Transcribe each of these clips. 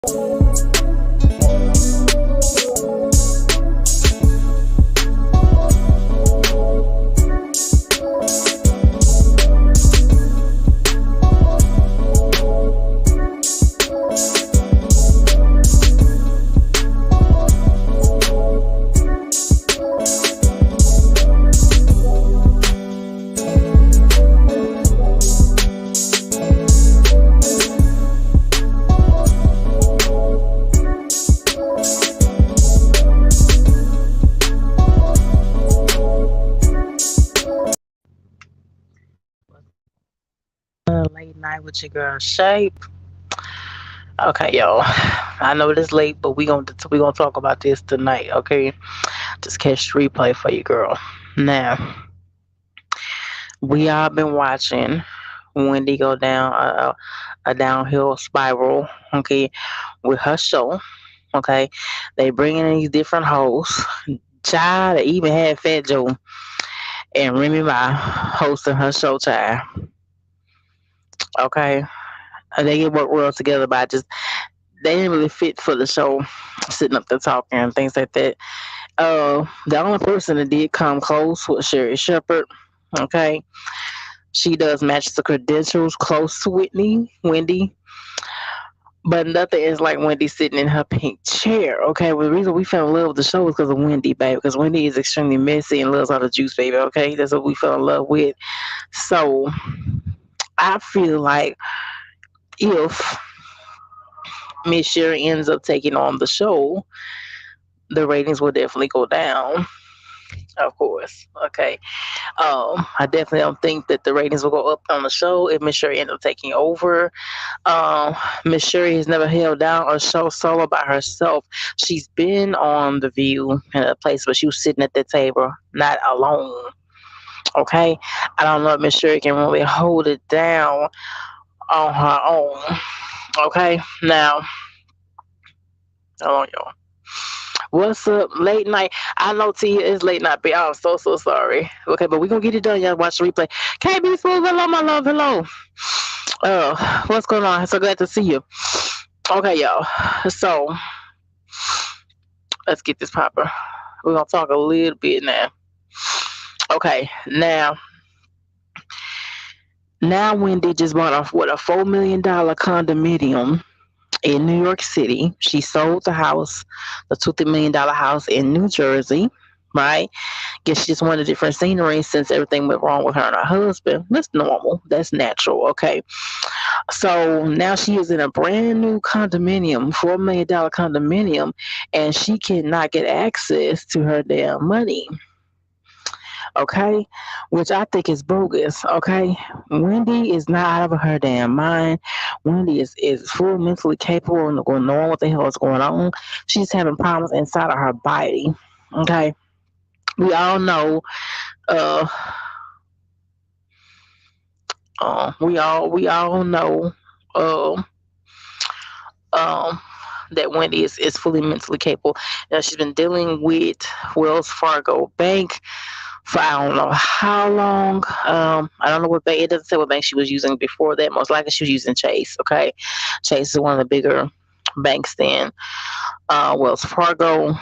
Late night with your girl Shape. Okay, y'all. I know it's late, but we gonna talk about this tonight. Okay, just catch the replay for you, girl. Now we all been watching Wendy go down a downhill spiral. Okay, with her show. Okay, they bringing in these different hosts. Child, they even had Fat Joe and Remy Ma hosting her show. Child. Okay, they get work well together, but I just they didn't really fit for the show, sitting up there talking and things like that. The only person that did come close was Sherri Shepherd. Okay, she does match the credentials close to Wendy, but nothing is like Wendy sitting in her pink chair. Okay, well, the reason we fell in love with the show is because of Wendy, baby. Because Wendy is extremely messy and loves all the juice, baby. Okay, that's what we fell in love with. So I feel like if Miss Sherri ends up taking on the show, the ratings will definitely go down. Of course. Okay. I definitely don't think that the ratings will go up on the show if Miss Sherri ends up taking over. Miss Sherri has never held down a show solo by herself. She's been on The View in a place where she was sitting at the table, not alone. Okay. I don't know if Miss Sherri can really hold it down on her own. Okay. Now, hold on, y'all. What's up? Late night. I know Tia is late night, but I'm so sorry. Okay, but we're gonna get it done. Y'all watch the replay. KB Smooth, hello, my love, hello. What's going on? So glad to see you. Okay, y'all. So let's get this proper. We're gonna talk a little bit now. Okay, now Wendy just bought a $4 million condominium in New York City. She sold the house, the $2 million house in New Jersey, right? Guess she just wanted a different scenery since everything went wrong with her and her husband. That's normal. That's natural. Okay. So now she is in a brand new condominium, $4 million condominium, and she cannot get access to her damn money. Okay, which I think is bogus. Okay, Wendy is not out of her damn mind. Wendy is full mentally capable and going knowing what the hell is going on. She's having problems inside of her body. Okay, we all know. Uh, we all know. Uh, um. That Wendy is fully mentally capable. Now, she's been dealing with Wells Fargo Bank for I don't know how long. I don't know what bank. It doesn't say what bank she was using before that. Most likely she was using Chase. Okay, Chase is one of the bigger banks than Wells Fargo.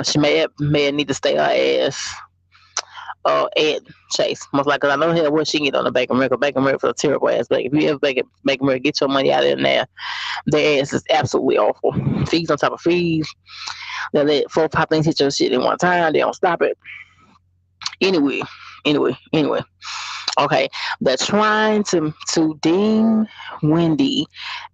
She may need to stay her ass at Chase. Most likely, I know hell what she can get on the Bank of America. Bank of America is a terrible ass bank. If you ever Bank of America, get your money out of there. Their ass is absolutely awful. Fees on top of fees. They let 4-5 things hit your shit in one time. They don't stop it. Anyway. Okay, they're trying to deem Wendy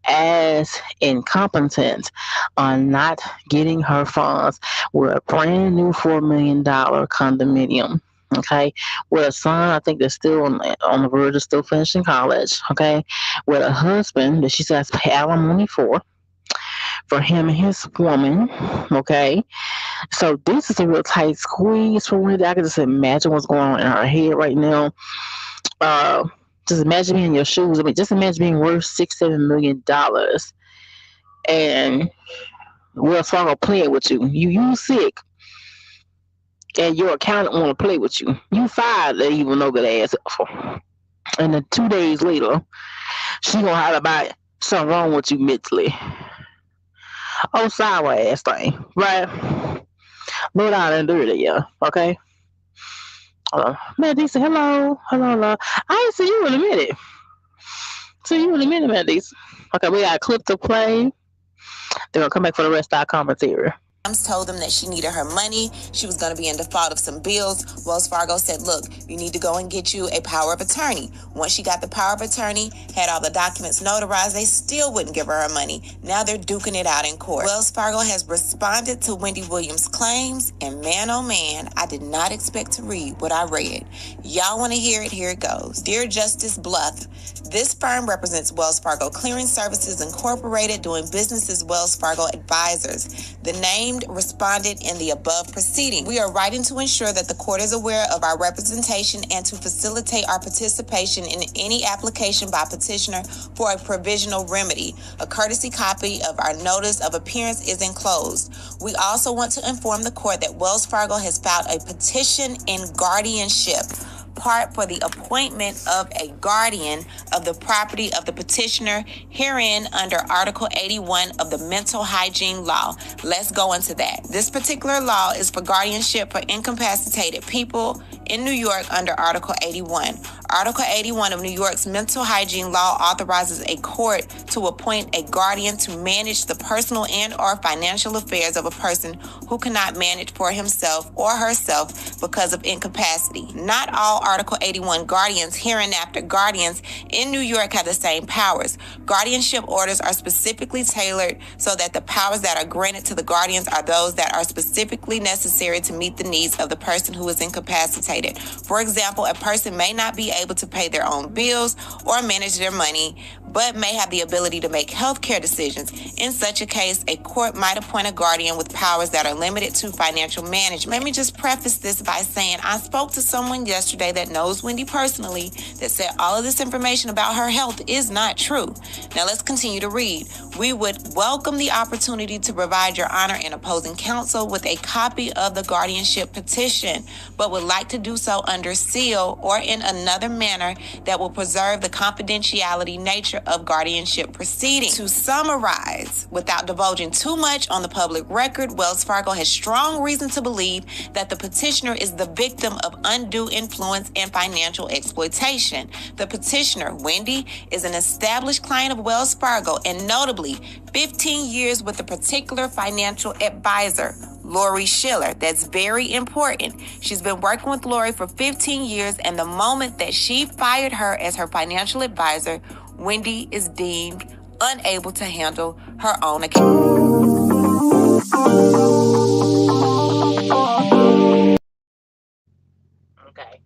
as incompetent on not getting her funds with a brand new $4 million condominium. Okay, with a son, I think they're still on the verge of still finishing college. Okay, with a husband that she says pay alimony for him and his woman. Okay, so this is a real tight squeeze for Wendy. I can just imagine what's going on in her head right now. Just imagine being in your shoes. I mean, just imagine being worth $6-7 million, and Wells Fargo playing with you. You sick, and your accountant want to play with you. You fired that even no good ass for. And then 2 days later, she gonna have about something wrong with you mentally. Oh, sideways thing, right? Low down and dirty, yeah. Okay. Matt said, hello, hello, hello. I ain't see you in a minute. See you in a minute, Matt. Okay, we got a clip to play. They're gonna come back for the rest of our commentary. Told them that she needed her money. She was going to be in default of some bills. Wells Fargo said, look, you need to go and get you a power of attorney. Once she got the power of attorney, had all the documents notarized, they still wouldn't give her her money. Now they're duking it out in court. Wells Fargo has responded to Wendy Williams' claims, and man, oh man, I did not expect to read what I read. Y'all want to hear it? Here it goes. Dear Justice Bluff, this firm represents Wells Fargo Clearing Services Incorporated, doing business as Wells Fargo Advisors. The named responded in the above proceeding. We are writing to ensure that the court is aware of our representation and to facilitate our participation in any application by petitioner for a provisional remedy. A courtesy copy of our notice of appearance is enclosed. We also want to inform the court that Wells Fargo has filed a petition in guardianship part for the appointment of a guardian of the property of the petitioner herein under Article 81 of the Mental Hygiene Law. Let's go into that. This particular law is for guardianship for incapacitated people in New York under Article 81. Article 81 of New York's Mental Hygiene Law authorizes a court to appoint a guardian to manage the personal and or financial affairs of a person who cannot manage for himself or herself because of incapacity. Not all Article 81 guardians, hereinafter guardians in New York, have the same powers. Guardianship orders are specifically tailored so that the powers that are granted to the guardians are those that are specifically necessary to meet the needs of the person who is incapacitated. For example, a person may not be able to pay their own bills or manage their money, but may have the ability to make healthcare decisions. In such a case, a court might appoint a guardian with powers that are limited to financial management. Let me just preface this by saying I spoke to someone yesterday that knows Wendy personally that said all of this information about her health is not true. Now let's continue to read. We would welcome the opportunity to provide Your Honor and opposing counsel with a copy of the guardianship petition, but would like to do so under seal or in another manner that will preserve the confidentiality nature of guardianship proceedings. To summarize, without divulging too much on the public record, Wells Fargo has strong reason to believe that the petitioner is the victim of undue influence and financial exploitation. The petitioner, Wendy, is an established client of Wells Fargo and notably 15 years with a particular financial advisor, Lori Schiller. That's very important. She's been working with Lori for 15 years, and the moment that she fired her as her financial advisor, Wendy is deemed unable to handle her own account. Okay.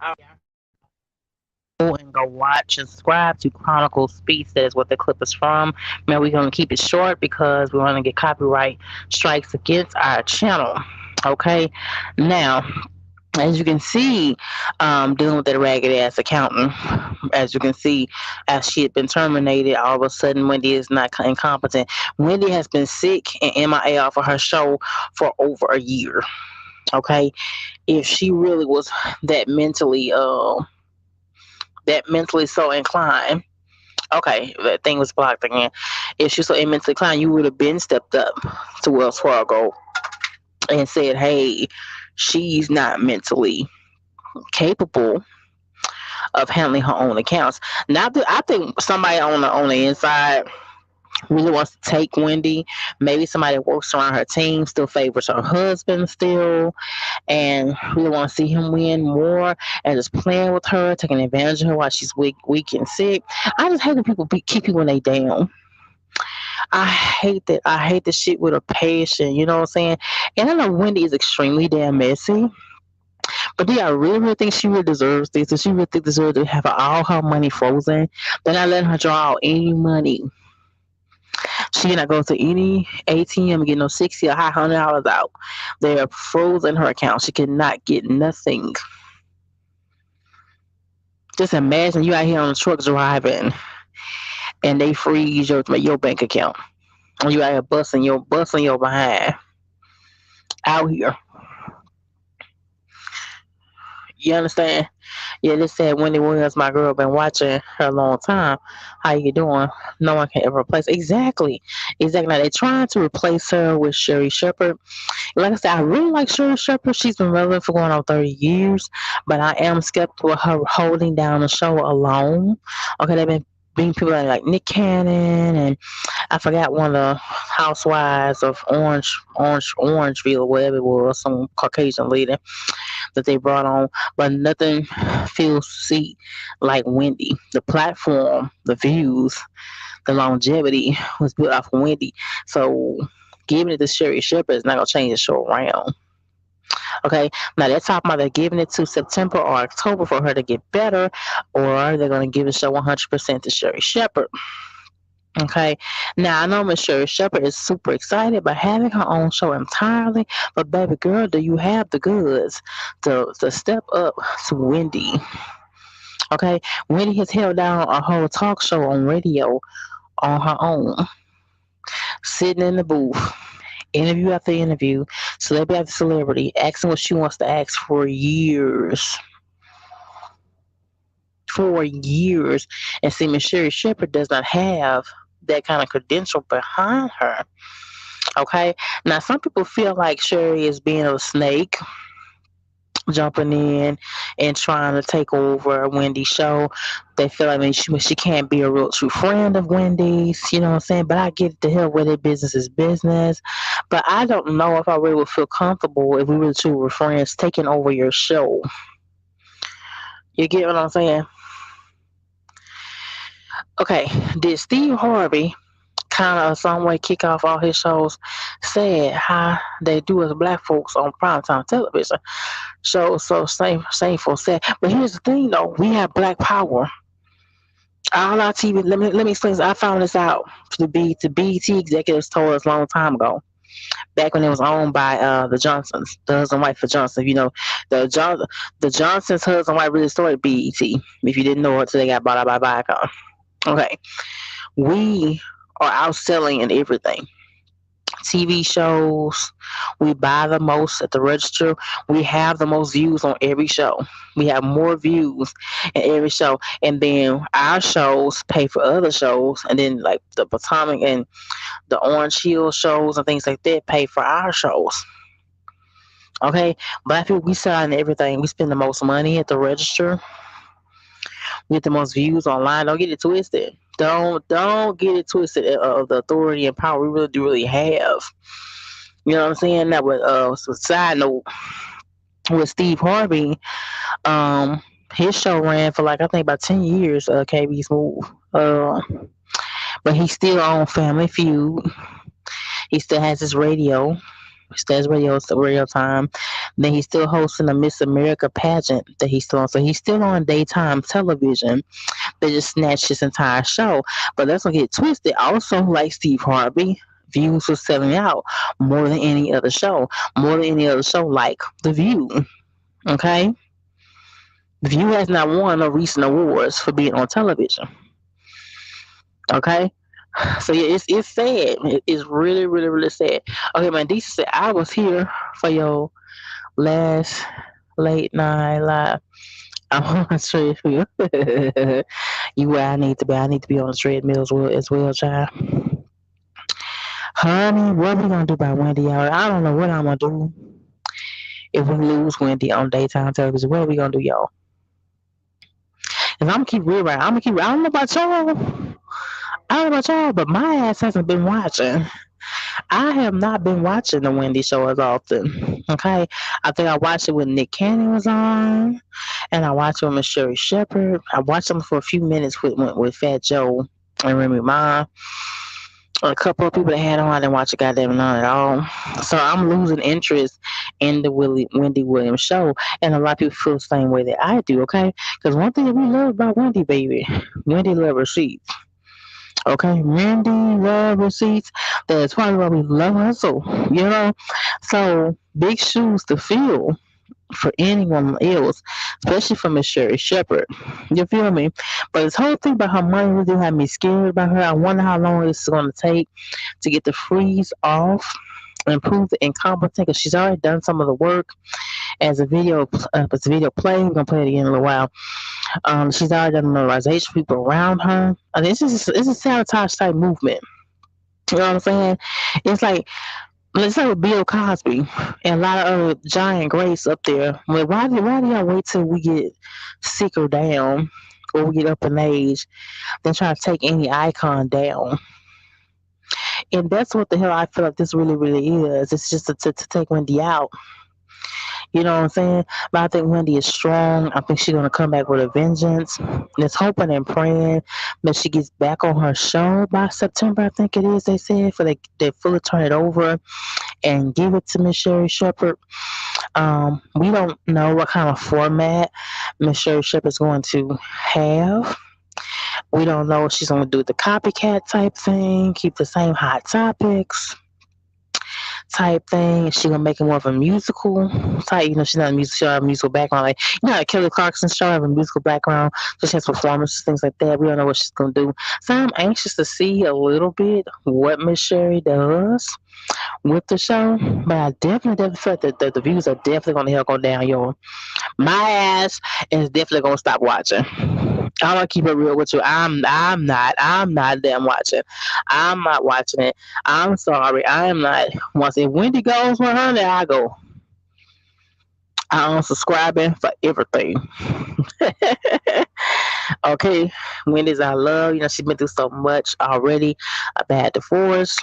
All right. And go watch and subscribe to Chronicle Speaks. That is what the clip is from. Man, we're going to keep it short because we want to get copyright strikes against our channel. Okay. Now, as you can see, dealing with that ragged ass accountant, as you can see, as she had been terminated, all of a sudden Wendy is not incompetent. Wendy has been sick and MIA off of her show for over a year. Okay. If she really was that mentally so inclined. Okay, that thing was blocked again. If she's so mentally inclined, you would have been stepped up to Wells Fargo and said, hey, she's not mentally capable of handling her own accounts. Now, I think somebody on the inside really wants to take Wendy. Maybe somebody that works around her team still favors her husband still, and really want to see him win more, and just playing with her, taking advantage of her while she's weak and sick. I just hate when people keep people when they down. I hate that. I hate the shit with a passion. You know what I'm saying? And I know Wendy is extremely damn messy. But do I really think she really deserves this? Does she really deserve to have all her money frozen? They're not letting her draw out any money. She cannot go to any ATM and get no $60 or $100 out. They are frozen her account. She cannot get nothing. Just imagine you out here on the truck driving and they freeze your bank account. And you out here busting your behind out here. You understand? Yeah, this said Wendy Williams, my girl, been watching her a long time. How you doing? No one can ever replace. Exactly. Exactly. Now, they're trying to replace her with Sherri Shepherd. Like I said, I really like Sherri Shepherd. She's been relevant for going on 30 years, but I am skeptical of her holding down the show alone. Okay, they've been being people like Nick Cannon, and I forgot one of the housewives of Orangeville, whatever it was, some Caucasian lady that they brought on, but nothing feels see like Wendy. The platform, the views, the longevity was built off of Wendy. So giving it to Sherri Shepherd is not gonna change the show around. Okay, now they're talking about they're giving it to September or October for her to get better, or they're gonna give the show 100% to Sherri Shepherd. Okay, now I know Miss Sherri Shepherd is super excited about having her own show entirely, but baby girl, do you have the goods to step up to Wendy? Okay, Wendy has held down a whole talk show on radio on her own, sitting in the booth, interview after interview, celebrity after celebrity, asking what she wants to ask for years. For years. And see, Miss Sherri Shepherd does not have that kind of credential behind her. Okay? Now, some people feel like Sherri is being a snake, jumping in and trying to take over Wendy's show. They feel like, I mean, she can't be a real true friend of Wendy's, you know what I'm saying? But I get it, to hell with it, business is business. But I don't know if I really would feel comfortable if we really truly were friends taking over your show. You get what I'm saying? Okay, did Steve Harvey kind of some way kick off all his shows, said how they do as black folks on primetime television? So same for said. But here's the thing though, we have black power. All our TV, let me explain this. I found this out. The BET executives told us a long time ago, back when it was owned by the Johnsons, the husband and wife for Johnson. You know, the Johnsons husband and wife really started BET. If you didn't know it, so they got bought out by Viacom. Okay, we are outselling in everything. TV shows, we buy the most at the register. We have the most views on every show. We have more views in every show, and then our shows pay for other shows, and then like the Potomac and the Orange Hill shows and things like that pay for our shows. Okay, black people, we sell in everything. We spend the most money at the register. We get the most views online. Don't get it twisted. Don't get it twisted of the authority and power we really do really have. You know what I'm saying? That was so side note with Steve Harvey. His show ran for like I think about 10 years. KB's Move. But he's still on Family Feud. He still has his radio. He still has radio time. Then he's still hosting a Miss America pageant that he's still on. So he's still on daytime television. They just snatched his entire show. But let's not get twisted. Also, like Steve Harvey, views was selling out more than any other show. More than any other show like The View. Okay? The View has not won no recent awards for being on television. Okay? So yeah, it's sad. It's really, really, really sad. Okay, man, DC said I was here for your last late night live. I'm on the treadmill. You where I need to be. I need to be on the treadmill as well, child. Honey, what we gonna do about Wendy? Y'all? I don't know what I'm gonna do if we lose Wendy on daytime television. What are we gonna do, y'all? Cause I'm gonna keep real right. I'm gonna keep. I don't know about y'all. I don't know about y'all, but my ass hasn't been watching. I have not been watching the Wendy show as often. Okay, I think I watched it when Nick Cannon was on, and I watched it with Miss Sherri Shepherd. I watched them for a few minutes with Fat Joe and Remy Ma. A couple of people that had on, I didn't watch a goddamn none at all. So I'm losing interest in the Wendy Williams show, and a lot of people feel the same way that I do. Okay, because one thing that we love about Wendy, baby, Wendy love receipts. Okay, Wendy love receipts. That's probably why we love her so. You know, so big shoes to fill for anyone else, especially for Miss Sherri Shepherd. You feel me? But this whole thing about her money really had me scared about her. I wonder how long it's going to take to get the freeze off and prove the incompetent, because she's already done some of the work as a video. It's a video play. We're gonna play it again in a little while. She's already done notarization for people around her. I mean, it's a sabotage type movement. You know what I'm saying? It's like, let's say with Bill Cosby and a lot of other giant greats up there. Well, why do y'all wait till we get sick or down or we get up in age, then try to take any icon down? And that's what the hell I feel like this really, really is. It's just to take Wendy out. You know what I'm saying? But I think Wendy is strong. I think she's gonna come back with a vengeance. Let's hoping and praying that she gets back on her show by September. I think it is. They said for they fully turn it over and give it to Miss Sherri Shepherd. We don't know what kind of format Miss Sherri Shepherd is going to have. We don't know if she's going to do the copycat type thing, keep the same hot topics type thing. Is she gonna make it more of a musical type? You know, she's not a musical. She don't have a musical background. Like, you know, like Kelly Clarkson's show have a musical background, so she has performances, things like that. We don't know what she's gonna do. So I'm anxious to see a little bit what Miss Sherri does with the show. But I definitely feel that the views are definitely gonna help go down, yo. My ass is definitely gonna stop watching. I'm gonna keep it real with you. I'm not damn watching. I'm not watching it. I'm sorry. I am not. Once if Wendy goes 100, I go. I'm subscribing for everything. Okay, Wendy's I love. You know, she's been through so much already. A bad divorce.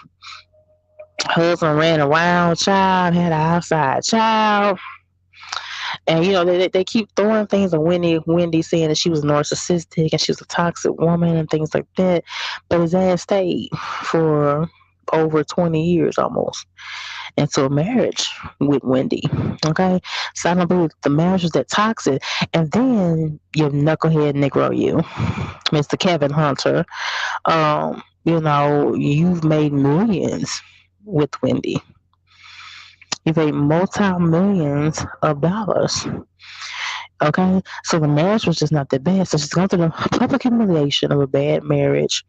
Husband ran around, child, had an outside child. And you know they keep throwing things at Wendy saying that she was narcissistic and she was a toxic woman and things like that. But his ass stayed for over 20 years almost into a marriage with Wendy. Okay, so I don't believe the marriage was that toxic. And then your knucklehead Negro, you, Mr. Kevin Hunter, you know, you've made millions with Wendy. You've made multi-millions of dollars. Okay, so the marriage was just not that bad. So she's going through the public humiliation of a bad marriage,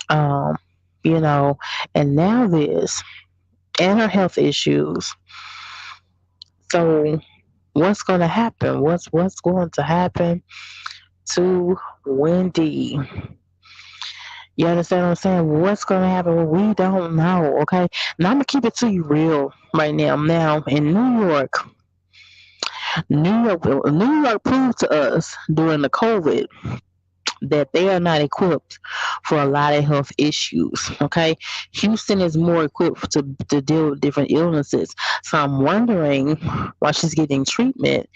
um, you know, and now this and her health issues. So what's going to happen? What's going to happen to Wendy? You understand what I'm saying? What's going to happen? Well, we don't know. Okay, now I'm gonna keep it to you real right now. Now in New York proved to us during the COVID that they are not equipped for a lot of health issues. Okay, Houston is more equipped to deal with different illnesses. So I'm wondering why she's getting treatment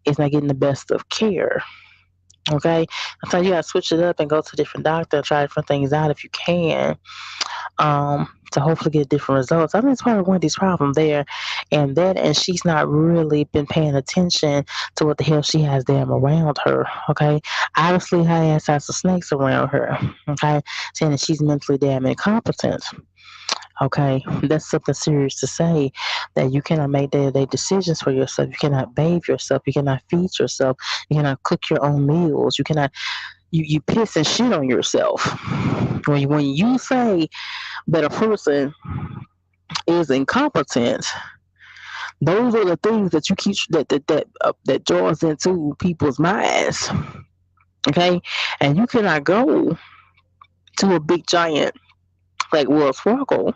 is not getting the best of care. Okay, so you gotta switch it up and go to a different doctor and try different things out if you can, to hopefully get different results. I think it's part of Wendy's problem there, and she's not really been paying attention to what the hell she has damn around her. Okay, obviously her ass has some snakes around her. Okay, saying that she's mentally damn incompetent. Okay, that's something serious to say. That you cannot make day-to-day decisions for yourself. You cannot bathe yourself. You cannot feed yourself. You cannot cook your own meals. You cannot. You piss and shit on yourself. When you say that a person is incompetent, those are the things that you keep that draws into people's minds. Okay, and you cannot go to a big giant like Wells Fargo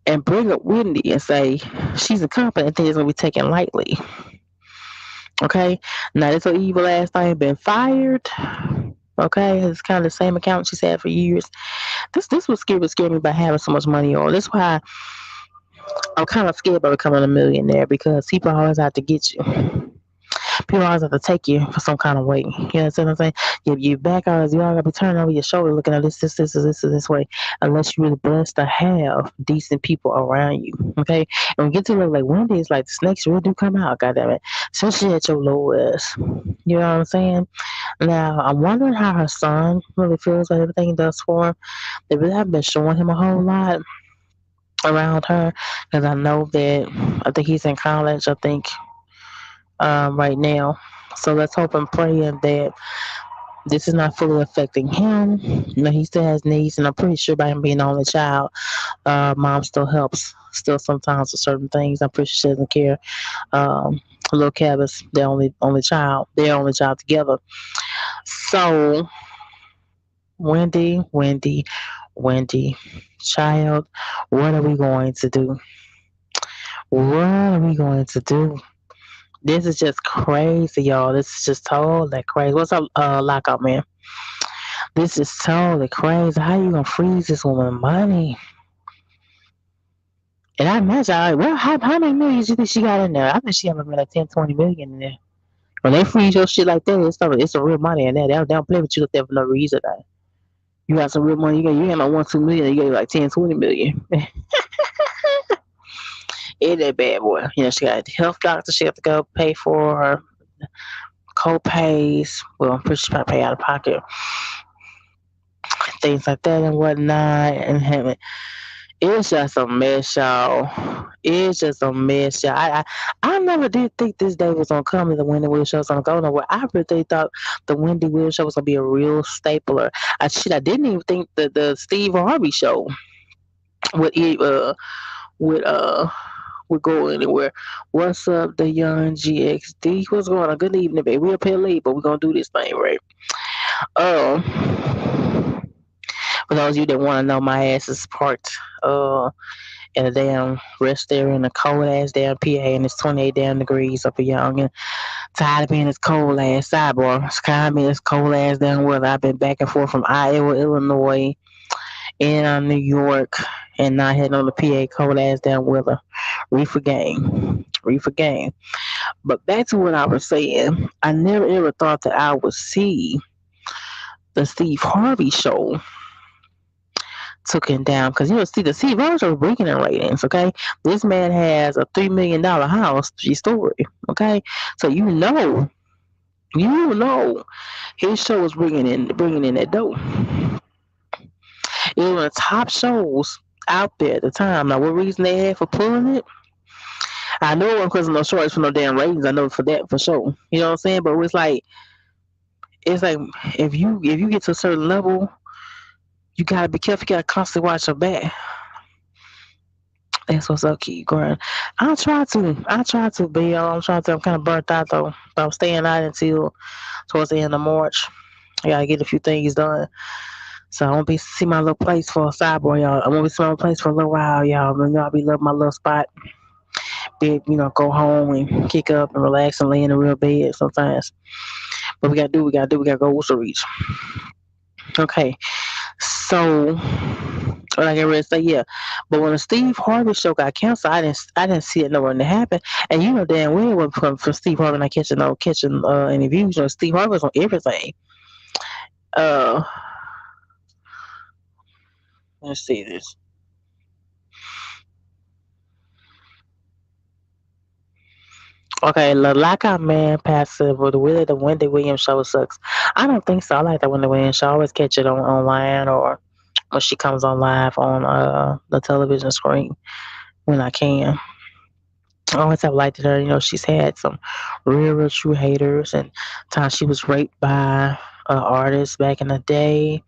and bring up Wendy and say she's incompetent and think it's gonna be taken lightly. Okay, now this little evil ass thing been fired. Okay, it's kind of the same account she's had for years. This was scared me by having so much money on. That's why I'm kind of scared about becoming a millionaire because people always have to get you. People always have to take you for some kind of way. You know what I'm saying? You back out, you all gotta be turning over your shoulder looking at this way, unless you're really blessed to have decent people around you. Okay? And when you get to look like Wendy, it's like the snakes really do come out, goddamn it. Especially at your lowest. You know what I'm saying? Now, I'm wondering how her son really feels about everything he does for him. They really haven't been showing him a whole lot around her because I think he's in college, I think, right now. So let's hope and pray that this is not fully affecting him. You know, he still has needs, and I'm pretty sure by him being the only child, mom still helps, still sometimes with certain things. I'm pretty sure she doesn't care. Little Cab is their only child together. So, Wendy, Wendy, child, what are we going to do? What are we going to do? This is just crazy, y'all. This is just totally crazy. What's up, lockout man? This is totally crazy. How you gonna freeze this woman money? And I imagine, well, how many millions you think she got in there? I think she got maybe like 10, 20 million in there. When they freeze your shit like that, it's some real money in there. They don't play with you up there for no reason. Now. You got some real money. You got like 1, 2 million. You got like 10, 20 million. It that bad boy. You know, she got a health doctor. She got to go pay for her co-pays. Well, I'm pretty sure she probably pay out of pocket. Things like that and whatnot. And having it's just a mess, y'all. It's just a mess, y'all. I never did think this day was gonna come and the Wendy Williams show was gonna go nowhere. I really thought the Wendy Williams show was gonna be a real stapler. I didn't even think that the Steve Harvey show would would would go anywhere. What's up, the young GXD? What's going on? Good evening, baby. We're up here late, but we're gonna do this thing right. For those of you that want to know, my ass is parked in a damn rest area in a cold ass damn PA, and it's 28 damn degrees up here. I'm getting tired of being this cold ass sidebar. It's kind of being this cold ass damn weather. I've been back and forth from Iowa, Illinois, and New York, and now heading on the PA cold ass damn weather. Reefer gang. Reefer gang. But back to what I was saying, I never ever thought that I would see the Steve Harvey show took him down because see the Steve Harvey show was breaking in ratings. Okay, this man has a $3 million house. True story. Okay, so you know, his show was bringing in that dough. It was one of the top shows out there at the time. Now, what reason they had for pulling it? I know it wasn't because of no shorts for no damn ratings. I know for that for sure. You know what I'm saying? But it's like if you get to a certain level, you gotta be careful. You gotta constantly watch your back. That's what's up, keep growing. I try to be. I'm trying to. I'm kind of burnt out though. But I'm staying out until towards the end of March. I gotta get a few things done. So I won't be see my little place for a sidebar, y'all. I won't be see my place for a little while, y'all. But I'll be loving my little spot. Be go home and kick up and relax and lay in the real bed sometimes. But we gotta do. We gotta do. We gotta go whistle reach. Okay. So, what I get ready to say, yeah. But when the Steve Harvey show got canceled, I didn't see it nowhere to happen. And you know damn well when from Steve Harvey not catching any views. Steve Harvey was on everything. Uh, let's see this. Okay, the lockout man passive with the Wendy Williams show sucks. I don't think so. I like that Wendy Williams show. I always catch it online or when she comes on live on the television screen when I can. I always have liked her. She's had some real true haters, and times she was raped by artists back in the day.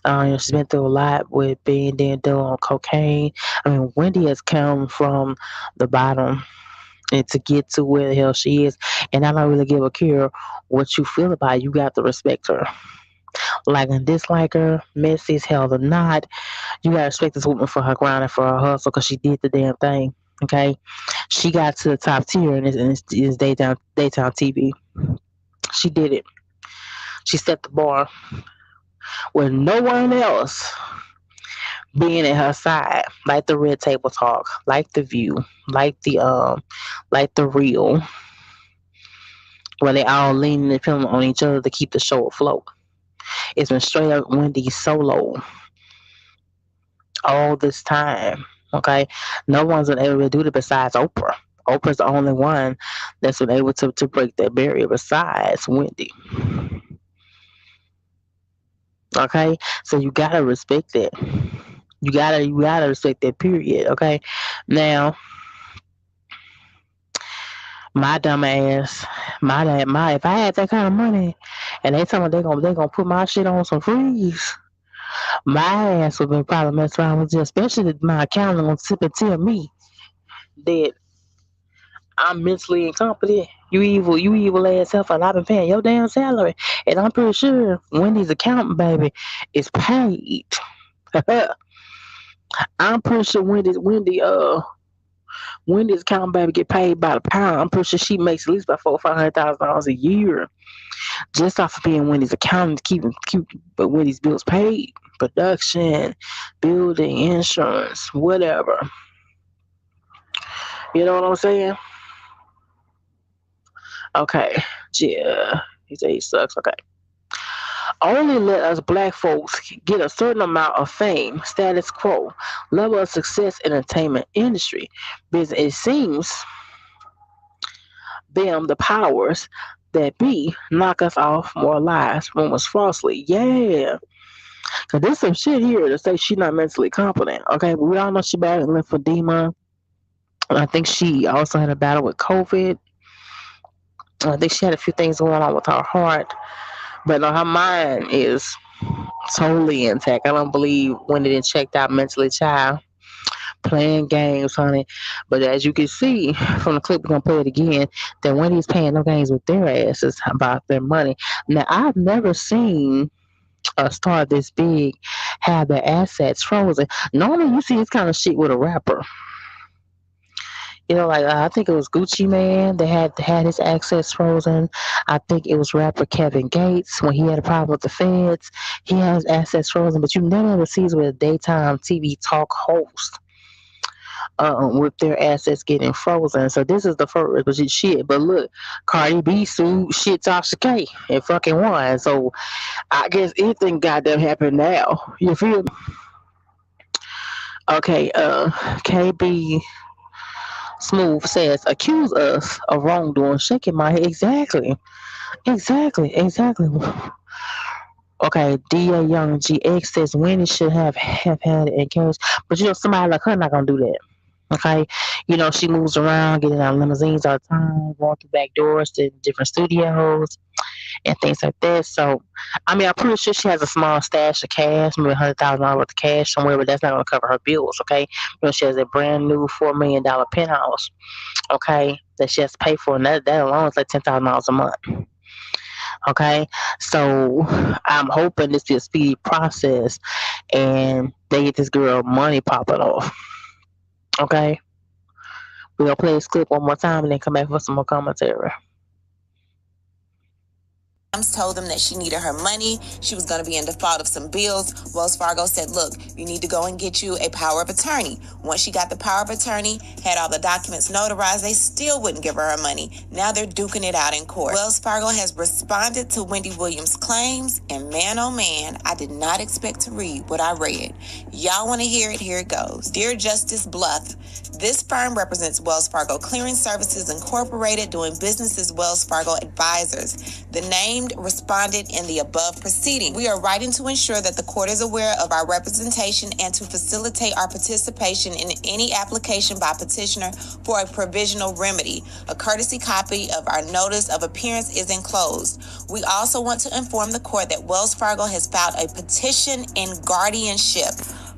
She's been through a lot with being dealing on cocaine. I mean, Wendy has come from the bottom and to get to where the hell she is, and I don't really give a care what you feel about it. You got to respect her. Like and dislike her, messy as hell or not, you gotta respect this woman for her grind and for her hustle because she did the damn thing. Okay, she got to the top tier in this daytime TV. She did it. She set the bar with no one else being at her side, like the Red Table Talk, like the View, like the Real, where they all leaning and depending on each other to keep the show afloat. It's been straight up Wendy solo all this time. Okay, no one's been able to do it besides Oprah. Oprah's the only one that's been able to break that barrier besides Wendy. Okay, so you gotta respect that. You gotta respect that period. Okay, now my dumb ass, my if I had that kind of money, and they tell me they gonna put my shit on some freeze, my ass would be probably mess around with you, especially if my accountant gonna tip and tell me that I'm mentally incompetent. You evil ass self, and I've been paying your damn salary. And I'm pretty sure Wendy's accountant, baby, is paid. I'm pretty sure Wendy's account baby get paid by the pound. I'm pretty sure she makes at least about $400,000 a year just off of being Wendy's accountant, keep but Wendy's bills paid, production, building, insurance, whatever. You know what I'm saying? Okay, yeah. He said he sucks. Okay. Only let us black folks get a certain amount of fame, status quo, level of success in entertainment industry. Because it seems them, the powers that be, knock us off more lies, rumors falsely. Yeah. Cause there's some shit here to say she's not mentally competent. Okay, but we all know she battled lymphedema. I think she also had a battle with COVID. I think she had a few things going on with her heart. But no, her mind is totally intact. I don't believe when it didn't checked out mentally, child. Playing games, honey. But as you can see from the clip, we're gonna play it again. That Wendy's playing no games with their asses about their money. Now, I've never seen a star this big have their assets frozen. Normally, you see this kind of shit with a rapper. You know, like I think it was Gucci Man that had his assets frozen. I think it was rapper Kevin Gates when he had a problem with the feds. He has assets frozen, but you never ever see with a daytime TV talk host with their assets getting frozen. So this is the first, but shit. But look, Cardi B sued shit Tasha K and fucking won. So I guess anything goddamn happened now. You feel me? Okay, KB Smooth says, accuse us of wrongdoing. Shaking my head. Exactly. Exactly. Okay, DA Young GX says Winnie should have had it encouraged. But you know, somebody like her not gonna do that. Okay, you know, she moves around, getting out limousines all the time, going through back doors to different studios and things like that. So, I mean, I'm pretty sure she has a small stash of cash, maybe $100,000 worth of cash somewhere, but that's not going to cover her bills. Okay, you know, she has a brand new $4 million penthouse. Okay, that she has to pay for, and that alone is like $10,000 a month. Okay, so I'm hoping this be a speedy process, and they get this girl money popping off. Okay, we're gonna play this clip one more time and then come back for some more commentary. Told them that she needed her money. She was going to be in default of some bills. Wells Fargo said, look, you need to go and get you a power of attorney. Once she got the power of attorney, had all the documents notarized, they still wouldn't give her money. Now they're duking it out in court. Wells Fargo has responded to Wendy Williams' claims, and man, oh man, I did not expect to read what I read. Y'all want to hear it? Here it goes. Dear Justice Bluff, this firm represents Wells Fargo Clearing Services Incorporated, doing business as Wells Fargo Advisors. The named responded in the above proceeding. We are writing to ensure that the court is aware of our representation and to facilitate our participation in any application by petitioner for a provisional remedy. A courtesy copy of our notice of appearance is enclosed. We also want to inform the court that Wells Fargo has filed a petition in guardianship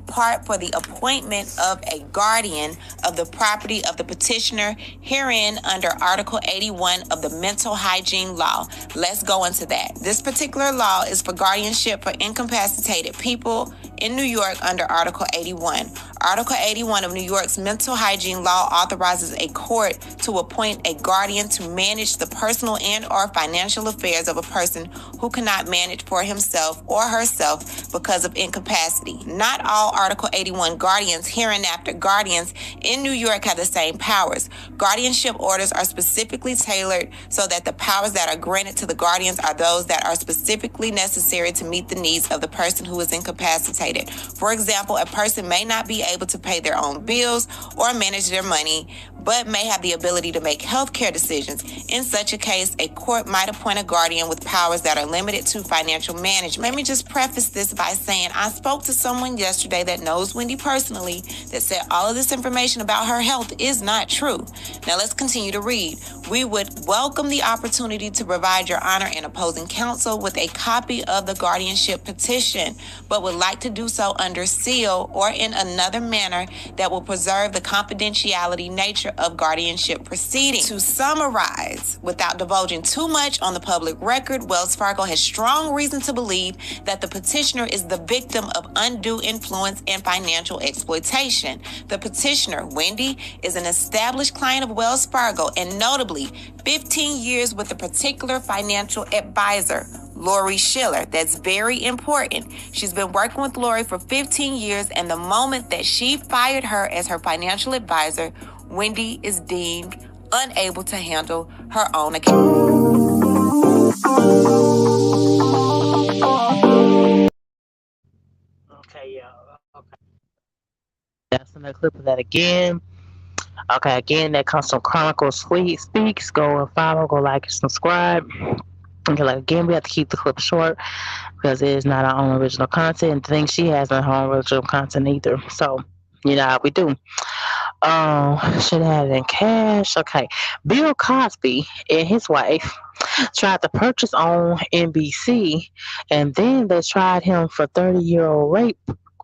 part for the appointment of a guardian of the property of the petitioner herein under Article 81 of the Mental Hygiene Law. Let's go into that. This particular law is for guardianship for incapacitated people in New York under Article 81. Article 81 of New York's Mental Hygiene Law authorizes a court to appoint a guardian to manage the personal and or financial affairs of a person who cannot manage for himself or herself because of incapacity. Not all Article 81 guardians, hereinafter guardians in New York, have the same powers. Guardianship orders are specifically tailored so that the powers that are granted to the guardians are those that are specifically necessary to meet the needs of the person who is incapacitated. For example, a person may not be able to pay their own bills or manage their money, but may have the ability to make healthcare decisions. In such a case, a court might appoint a guardian with powers that are limited to financial management. Let me just preface this by saying I spoke to someone yesterday that knows Wendy personally that said all of this information about her health is not true. Now let's continue to read. We would welcome the opportunity to provide Your Honor and opposing counsel with a copy of the guardianship petition, but would like to do so under seal or in another manner that will preserve the confidentiality nature of guardianship proceedings. To summarize, without divulging too much on the public record, Wells Fargo has strong reason to believe that the petitioner is the victim of undue influence and financial exploitation. The petitioner, Wendy, is an established client of Wells Fargo and notably 15 years with a particular financial advisor, Lori Schiller. That's very important. She's been working with Lori for 15 years, and the moment that she fired her as her financial advisor, Wendy is deemed unable to handle her own account. Okay, y'all. Okay. That's another clip of that again. Okay, again, that comes from Chronicle Sweet Speaks. Go and follow, go like and subscribe. Okay, like again, we have to keep the clip short because it is not our own original content. And the thing she has not her own original content either. So, you know how we do. Should have it in cash. Okay, Bill Cosby and his wife tried to purchase on NBC, and then they tried him for 30-year-old rape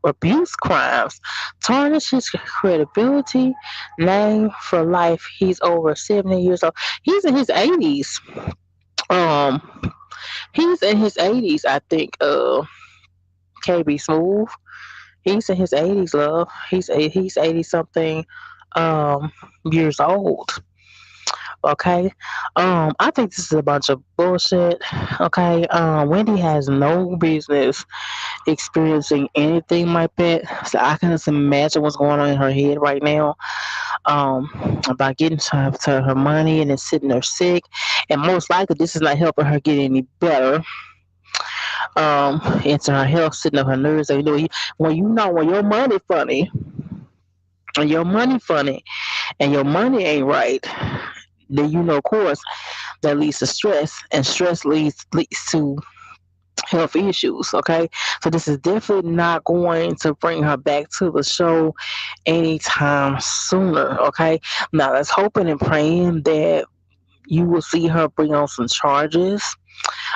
abuse crimes, tarnish his credibility, name for life. He's over 70 years old. He's in his 80s. Um, he's in his 80s, I think. KB Smooth. He's in his 80s, love. He's 80 something years old. Okay. I think this is a bunch of bullshit. Okay. Wendy has no business experiencing anything like that. So I can just imagine what's going on in her head right now. About getting to her money and then sitting there sick. And most likely this is not helping her get any better. Into her health, sitting up her nerves. So, when your money funny, and your money funny, and your money ain't right, then of course, that leads to stress, and stress leads to health issues. Okay, so this is definitely not going to bring her back to the show anytime sooner. Okay, now let's hoping and praying that you will see her bring on some charges,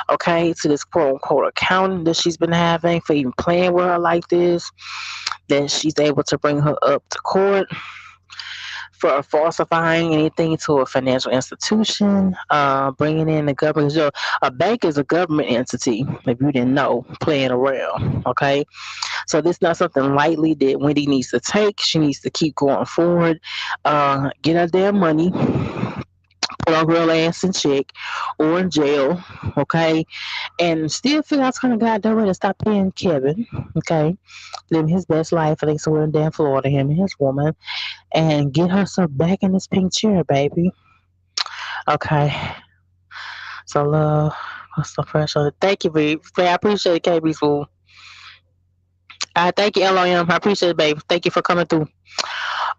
okay, to this quote unquote accountant that she's been having for even playing with her like this, that she's able to bring her up to court for falsifying anything to a financial institution, bringing in the government. A bank is a government entity, if you didn't know, playing around, okay? So this is not something lightly that Wendy needs to take. She needs to keep going forward, get her damn money, put her real ass in check or in jail, okay? And still figure out kind of goddamn way to stop paying Kevin, okay? Living his best life, I think somewhere in damn Florida, him and his woman, and get herself back in this pink chair, baby. Okay. So, love, what's the pressure? Thank you, babe. I appreciate it, KB School. Thank you, LOM. I appreciate it, babe. Thank you for coming through.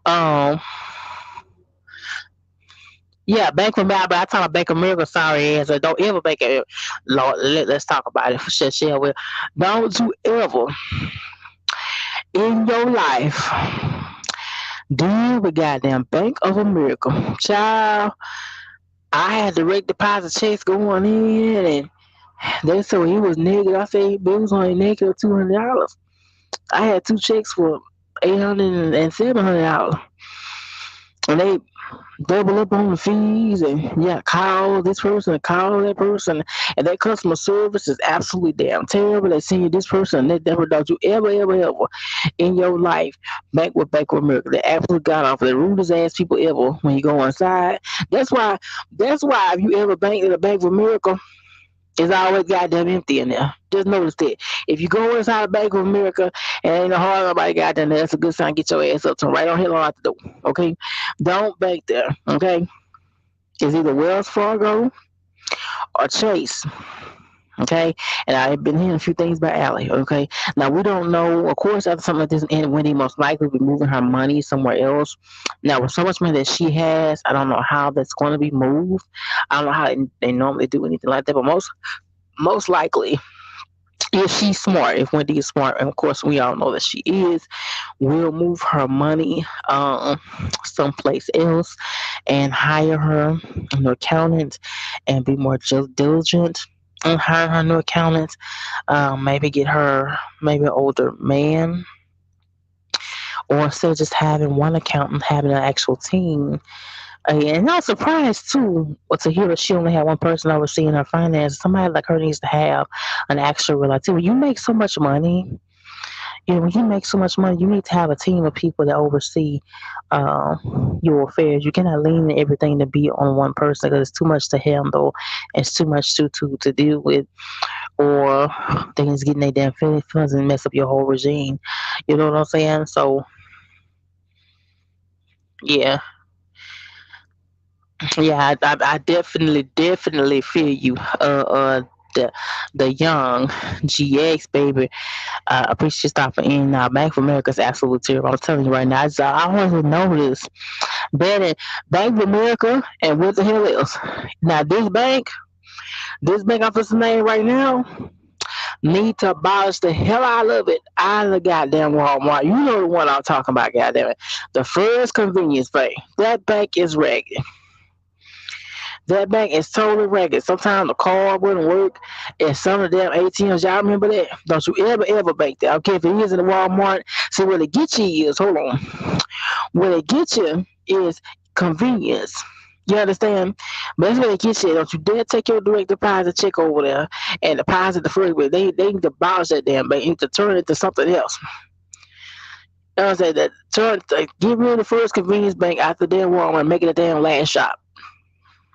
Um, Yeah, Bank of America. I talk about Bank of America. Sorry, ass. Don't ever make it. Lord, let's talk about it. Shit, well, don't you ever in your life deal with goddamn Bank of America, child. I had direct deposit checks going in, and they said he was negative. I said it was only negative $200. I had two checks for $800 and $700, and they double up on the fees, and call this person, call that person, and that customer service is absolutely damn terrible. They send you this person, and that never don't you ever in your life Bank with America. They absolutely got off the rudest ass people ever when you go inside. That's why if you ever bank at a Bank of America, it's always goddamn empty in there. Just notice that. If you go inside a Bank of America and ain't no hard nobody goddamn there, that's a good sign. Get your ass up to right on here out the door. Okay? Don't bank there. Okay? It's either Wells Fargo or Chase. Okay? And I've been hearing a few things about Allie. Okay? Now we don't know, of course, after something like this, and Wendy most likely will be moving her money somewhere else. Now with so much money that she has, I don't know how that's going to be moved. I don't know how they normally do anything like that, but most likely, if she's smart, if Wendy is smart, and of course we all know that she is, will move her money someplace else and hire her an accountant and be more diligent and hire her new accountant. Maybe get her maybe an older man or instead of just having one accountant, having an actual team. And I was surprised too to hear that she only had one person overseeing her finances. Somebody like her needs to have an actual relative. When you make so much money, when you make so much money, you need to have a team of people that oversee your affairs. You cannot lean everything to be on one person because it's too much to handle. It's too much to deal with, or things getting their damn feelings and mess up your whole regime. You know what I'm saying? So yeah, yeah, I definitely feel you. The the young GX baby. I appreciate you stopping in. Bank of America is absolutely terrible. I'm telling you right now. I always know this. Better Bank of America and what the hell else? Now this bank I'm just name right now need to abolish the hell out of it out of the goddamn Walmart. You know the one I'm talking about, goddamn it. The first convenience bank. That bank is ragged. That bank is totally ragged. Sometimes the card wouldn't work and some of the damn ATMs. Y'all remember that? Don't you ever bank that. Okay, if it is in the Walmart, see what it get you is, hold on. What it get you is convenience. You understand? But that's what it gets you. Don't you dare take your direct deposit check over there and deposit the first way. They need to abolish that damn bank. They need to turn it to something else. You know what I'm saying? Get rid of the first convenience bank after the damn Walmart and make it a damn last shop.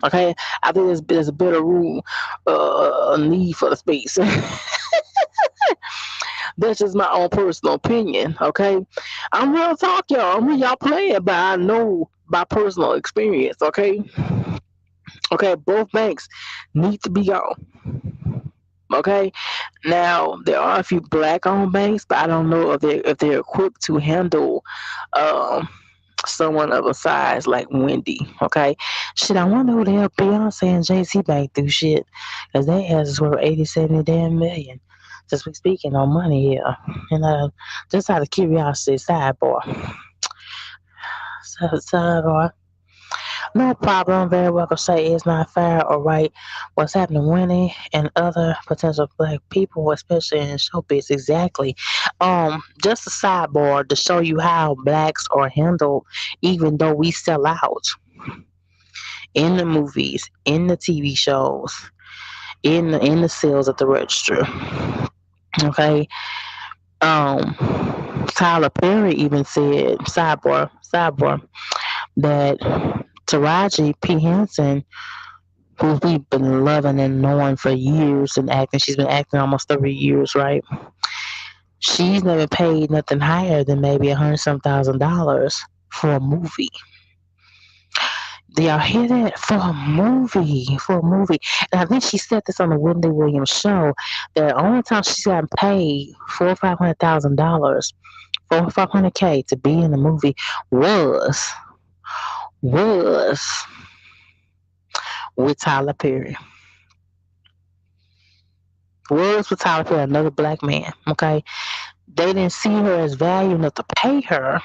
Okay, I think there's a better room, need for the space. That's just my own personal opinion. Okay, I'm real talk, y'all. I'm y'all playing, but I know by personal experience. Okay, okay, both banks need to be gone. Okay, now there are a few black-owned banks, but I don't know if they're equipped to handle um, someone of a size like Wendy. Okay, shit, I wonder who the hell Beyonce and Jay Z bank through shit, cause they has worth 80, 70 damn million. Just we speaking on money here, and just out of curiosity, sidebar. No problem. Very well could say it's not fair or right what's happening to Winnie and other potential black people, especially in showbiz. Exactly. Just a sidebar to show you how blacks are handled, even though we sell out in the movies, in the TV shows, in the sales at the register. Okay. Tyler Perry even said sidebar that Taraji P Henson, who we've been loving and knowing for years and acting, she's been acting almost 30 years, right? She's never paid nothing higher than maybe $100,000 for a movie. Do y'all hear that? For a movie. For a movie. And I think she said this on the Wendy Williams show that the only time she's gotten paid $400,000, 500K to be in the movie was with Tyler Perry. Was with Tyler Perry, another black man. Okay, they didn't see her as value enough to pay her,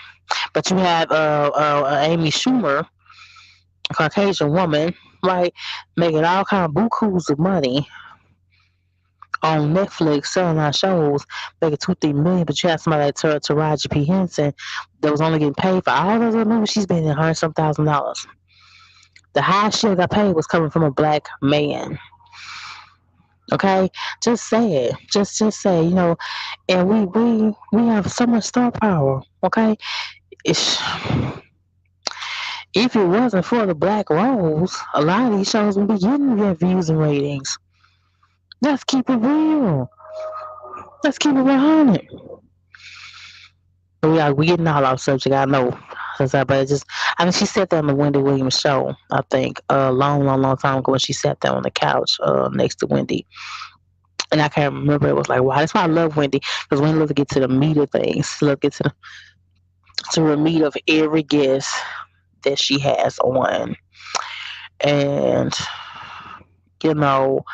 but you have Amy Schumer, a Caucasian woman, right, making all kind of bukus of money on Netflix, selling our shows, making 2-3 million. But you have somebody like Taraji P Henson that was only getting paid for all those other movies. She's been in $100,000. The highest she got paid was coming from a black man. Okay, just say it. Just say, and we have so much star power. Okay, it's, if it wasn't for the black roles, a lot of these shows would be getting their views and ratings. Let's keep it real. Let's keep it 100. We getting all off subject. I know, but she said that on the Wendy Williams show. I think a long time ago when she sat there on the couch next to Wendy, and I can't remember. It was like, wow, that's why I love Wendy, because Wendy loves to get to the meat of things. Look, get to the meat of every guest that she has on, and you know.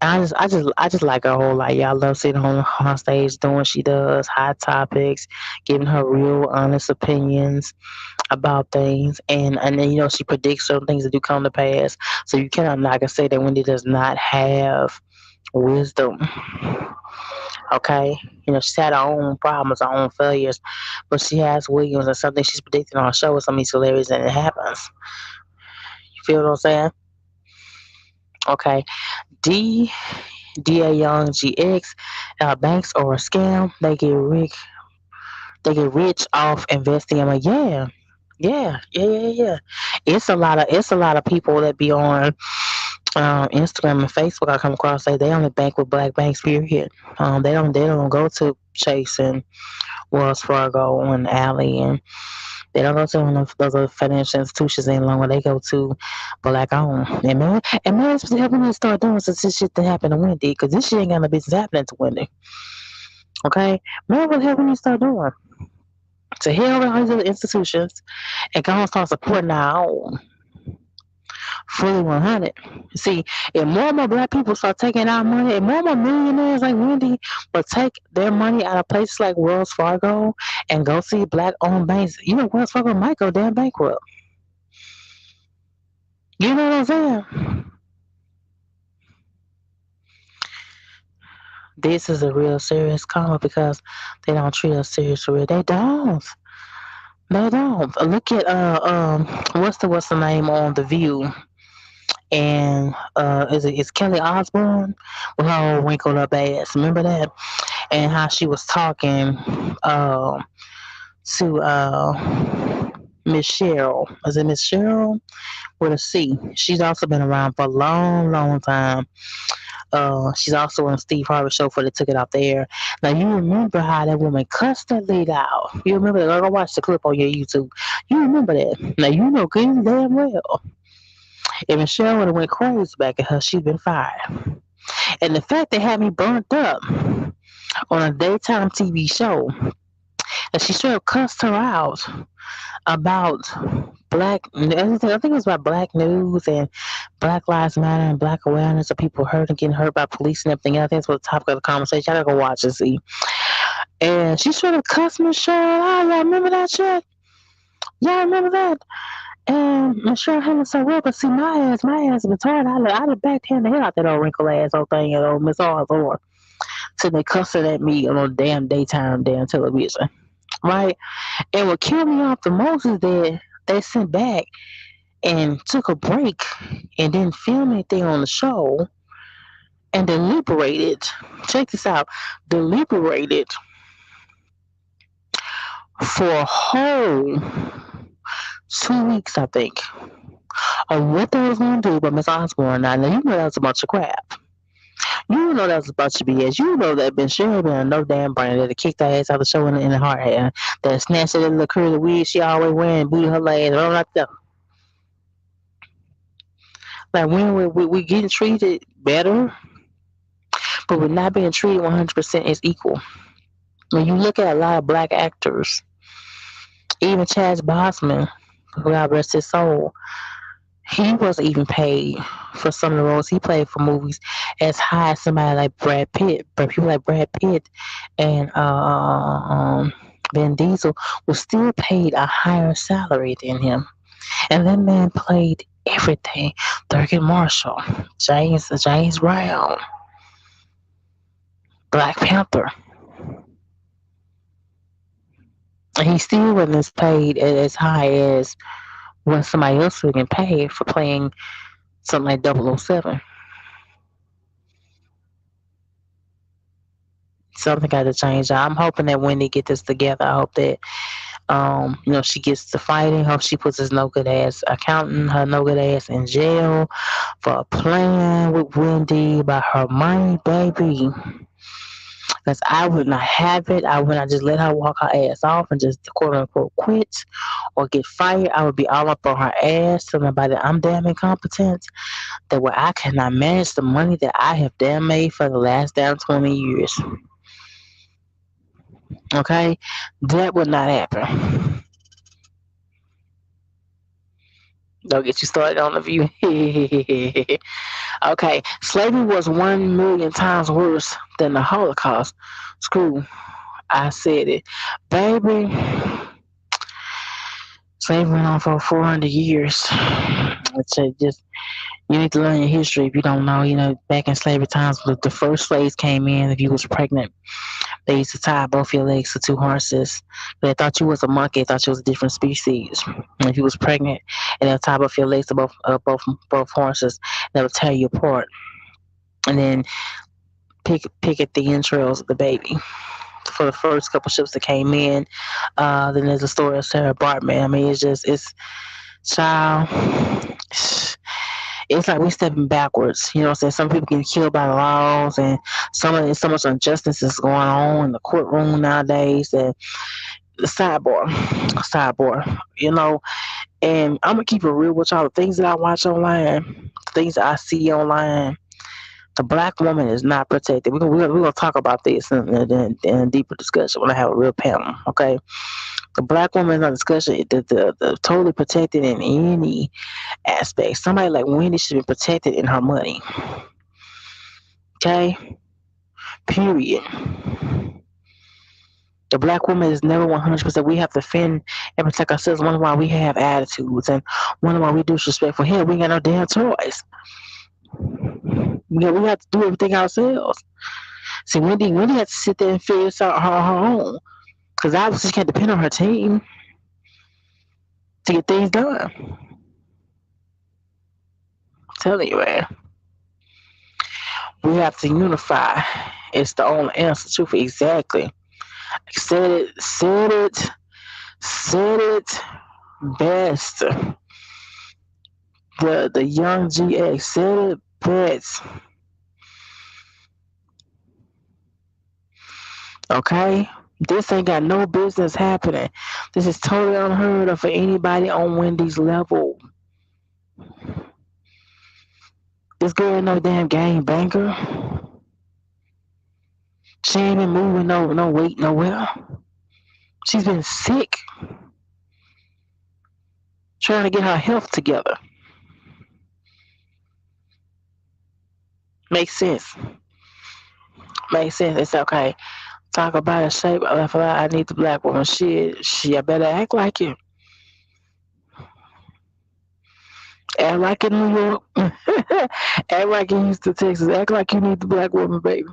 I just like her whole lot. Y'all love sitting on stage doing what she does, hot topics, giving her real honest opinions about things, and then she predicts certain things that do come to pass. So you cannot knock and say that Wendy does not have wisdom. Okay, she's had her own problems, her own failures, but she has Williams and something she's predicting on her show with some of these hilarious and it happens. You feel what I'm saying? Okay. D DA Young GX, banks or a scam. They get rich off investing in yeah. Yeah. It's a lot of people that be on Instagram and Facebook. I come across say they only bank with black banks. Period. They don't go to Chase and Wells Fargo and Alley, and they don't go to one of those other financial institutions any longer. They go to black owned. And man, it's helping me start doing since this shit that happened to Wendy, because this shit ain't got no business happening to Wendy. Okay, man, what helping me start doing? To hell with all these other institutions and go and start supporting our own. Fully 100. See, if more and more black people start taking our money, and more and more millionaires like Wendy will take their money out of places like Wells Fargo and go see black owned banks, Wells Fargo might go damn bankrupt. You know what I'm saying? This is a real serious karma because they don't treat us serious for real. They don't. They don't. Look at what's the name on the View, and is Kelly Osbourne with her wrinkled up ass. Remember that? And how she was talking to Miss Cheryl. Is it Miss Cheryl with a C? She's also been around for a long, long time. She's also on Steve Harvey show before they took it off the air. Now you remember how that woman cussed that lead out. You remember that? Go watch the clip on your YouTube. You remember that. Now you know good and damn well. If Michelle would have went crazy back at her, she'd been fired. And the fact they had me burnt up on a daytime TV show, and she straight up cussed her out about I think it was about black news and Black Lives Matter and black awareness of people hurt and getting hurt by police and everything else. That's what the topic of the conversation. I gotta go watch and see. And she straight up cussed Michelle out. Y'all remember that shit? Y'all remember that? And Michelle Hannah said, well, but see, my ass been tired. I'd have backhand the hell out that old wrinkle ass old thing at old Miss Arthur. So they cussing at me on damn daytime damn television. Right? And what killed me off the most is that they sent back and took a break and didn't film anything on the show and deliberated. Check this out. Deliberated for a whole 2 weeks, I think, on what they was going to do. But Miss Osborne, now you know that was a bunch of crap. You know that was a bunch of BS. You know that Sherri been a no damn brain that kicked her ass out of the show in the heart and that snatched that little curly wig she always wearing, booty her legs, all like that. Like when we getting treated better, but we're not being treated 100% as equal. When you look at a lot of black actors, even Chaz Bosman, God rest his soul, he wasn't even paid for some of the roles he played for movies as high as somebody like Brad Pitt. But people like Brad Pitt and Vin Diesel was still paid a higher salary than him. And that man played everything. Thurgood Marshall, James Brown, Black Panther. And he still wasn't as paid as high as when somebody else was getting paid for playing something like 007. Something got to change. I'm hoping that when they get this together, I hope that she gets to fighting. Hope she puts his no good ass accountant, her no good ass in jail for playing with Wendy about her money, baby. Because I would not have it. I would not just let her walk her ass off and just quote unquote quit or get fired. I would be all up on her ass, telling everybody I'm damn incompetent. That way I cannot manage the money that I have damn made for the last damn 20 years. Okay? That would not happen. Don't get you started on the View. Okay, slavery was 1,000,000 times worse than the Holocaust. Screw, I said it. Baby, slavery went on for 400 years. It's just, You need to learn your history if you don't know. Back in slavery times, the first slaves came in. If you was pregnant, they used to tie both your legs to two horses. They thought you was a monkey. They thought you was a different species. And if you was pregnant, and they'll tie both your legs to both horses, they'll tear you apart, and then pick at the entrails of the baby. For the first couple ships that came in, then there's a story of Sarah Bartman. I mean, it's child. It's like we stepping backwards. You know what I'm saying? Some people get killed by the laws, and so much injustice is going on in the courtroom nowadays. And the sidebar. And I'm gonna keep it real with y'all. The things that I watch online, the things that I see online, the black woman is not protected. We're gonna talk about this in a deeper discussion when I have a real panel. Okay, the black woman is not discussion. The totally protected in any aspect. Somebody like Wendy should be protected in her money. Okay, period. The black woman is never 100%. We have to defend and protect ourselves. One why we have attitudes, and one why we disrespectful. Here, we ain't got no damn choice. We have to do everything ourselves. See, Wendy had to sit there and figure this out her own. Because obviously she can't depend on her team to get things done. I'm telling you, man. We have to unify. It's the only answer. Truth, exactly. Said it best. The young GX said it best. Okay? This ain't got no business happening. This is totally unheard of for anybody on Wendy's level. This girl ain't no damn gang banker. She ain't been moving no weight nowhere. She's been sick, trying to get her health together. Makes sense. Makes sense. It's okay. Talk about a shape. I need the black woman. I better act like it. Act like in New York. Act like in Houston, Texas. Act like you need the black woman, baby.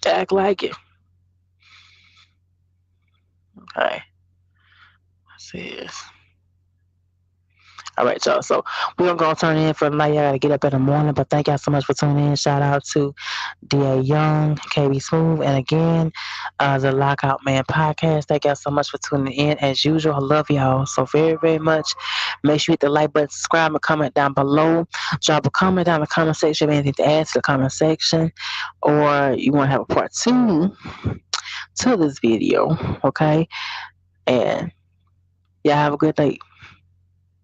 Act like it. Okay. Let's see this. All right, y'all. So we're gonna go turn in for the night. I gotta get up in the morning, but thank y'all so much for tuning in. Shout out to DA Young, KB Smooth, and again, the Lockout Man podcast. Thank y'all so much for tuning in. As usual, I love y'all so very, very much. Make sure you hit the like button, subscribe, and comment down below. Drop a comment down in the comment section if you have anything to add to the comment section, or you want to have a part 2 to this video. Okay, and y'all have a good night.